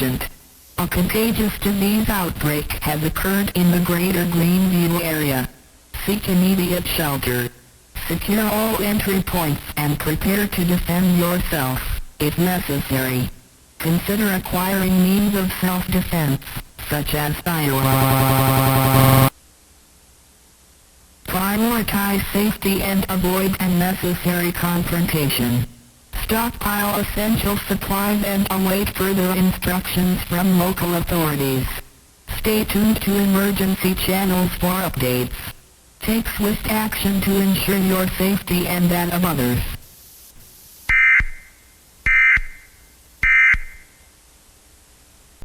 emergent. A contagious disease outbreak has occurred in the greater Greenview area. Seek immediate shelter. Secure all entry points and prepare to defend yourself, if necessary. Consider acquiring means of self-defense, such as firearms. Prioritize safety and avoid unnecessary confrontation. Stockpile essential supplies and await further instructions from local authorities. Stay tuned to emergency channels for updates. Take swift action to ensure your safety and that of others.